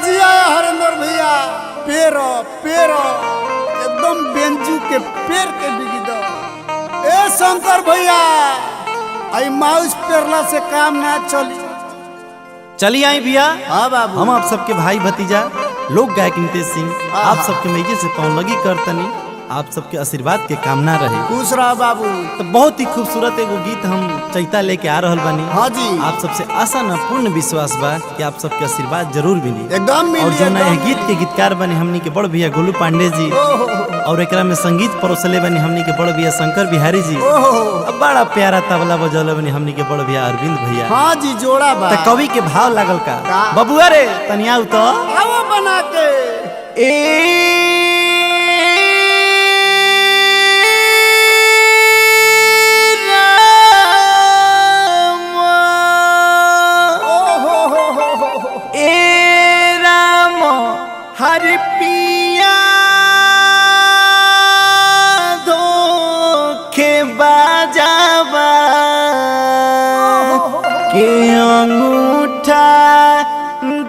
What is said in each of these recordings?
जिया हरेंद्र भैया पेरो पेरो एकदम बेंजू के पेड़ के बिगी दो। ए शंकर भैया आई माउस पेरला से काम ना चली। चलिए आई भैया। हाँ बाबू। हम आप सबके भाई भतीजा लोक गायक नितेश सिंह आप सबके मेजे से पाँव लगी करतनी आप सबके आशीर्वाद के कामना रहे। खुश रहा बाबू। तो बहुत ही खूबसूरत एगो गीत हम चैता लेके आ रहल बानी। हाँ जी। आप सबसे आशा न पूर्ण विश्वास बा कि आप सबके आशीर्वाद जरूर मिली एकदम मिली। और जो नया गीत के गीतकार बने हमनी के बड़ भैया गोलू पांडे जी और एकरा में संगीत परोसले बनी हमनी के बड़ भैया शंकर बिहारी जी। अब बड़ा प्यारा तबला बजौले बनी हमनी के बड़ भैया अरविंद भैया। हाँ जी जोड़ा बा। तो कवि के भाव लागल का बबुआ रे तनिया तो आओ बना के हर पिया धोखे बाजावा के अंगूठा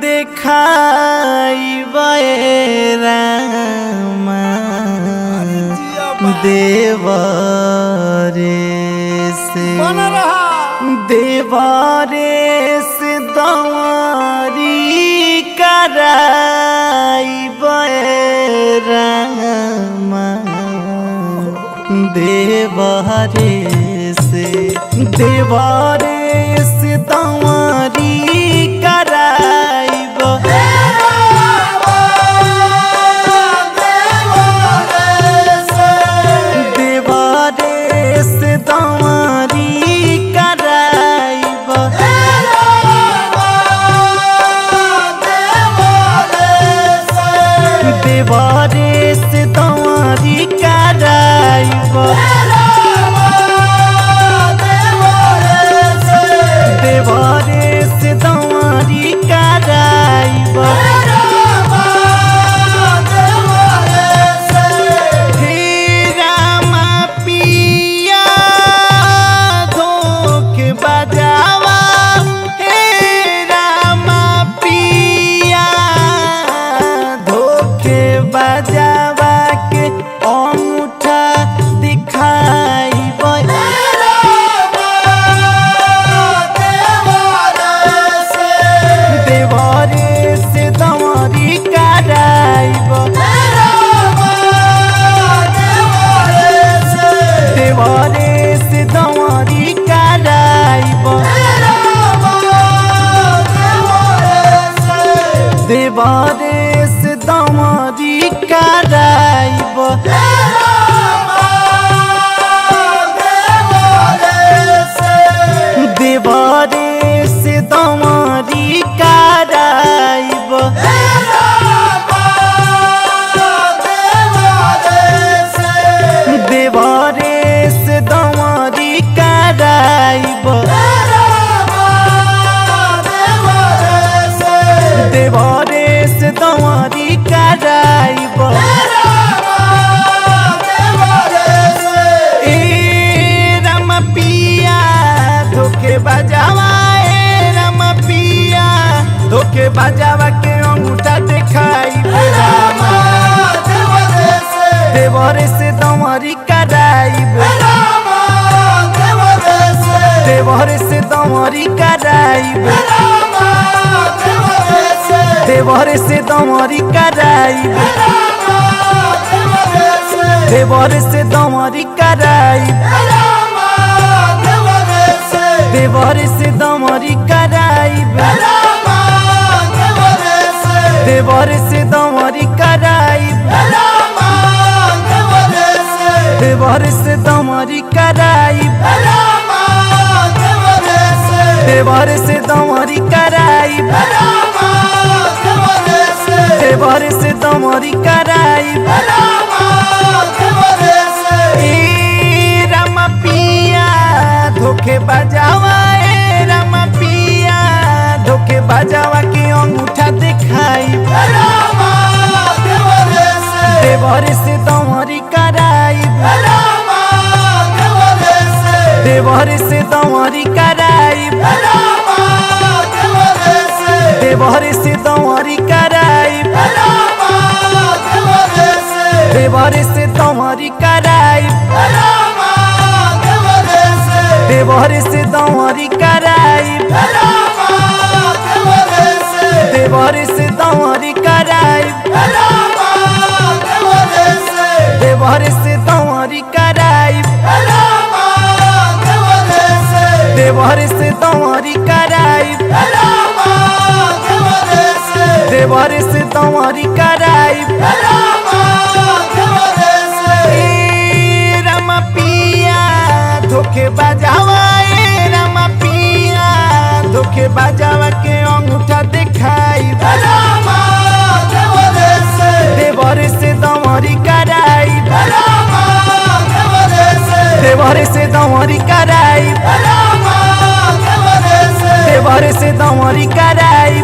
दिखाई रामा देवरे से दवारी कराई रामा देवरे से दवारी कराई देवरेस दवारी कराइब देवरेस दवारी कराइब देवरेस दवारी कराइब देवरेस दवारी कराइब ए राम पिया धोखे बजावा ए राम पिया धोखे बजावा के अंगूठा दिखाइब रामा देवरेस दवारी कराइब देवरेस दवारी कराइब देवरेस दवारी कराइब देवरेस दवारी कराइब देवरेस दवारी कराइब देवरेस दवारी कराइब देवरेस दवारी कराइब देवरेस दवारी कराइब देवरेस दवारी कराइब ए राम पिया धोखे बजावा ए राम पिया धोखे बजावा के अंगूठा दिखाइब देवरेस दवारी कराइब देवरेस दवारी कराइब देवरेस दवारी कराइब देवर से दौरी कराई देवर से दौरी कराई देवर से दौरी कराई देवर से दौरी कराई देवर से दौरी कराई देवर से दौरी कराई रमा पिया धोखे बजावा रमा पिया धोखे बजावा के अंगूठा दिखाई देवर से दौरी कराई देवर से दौरी कराई देवर से दौरी कराई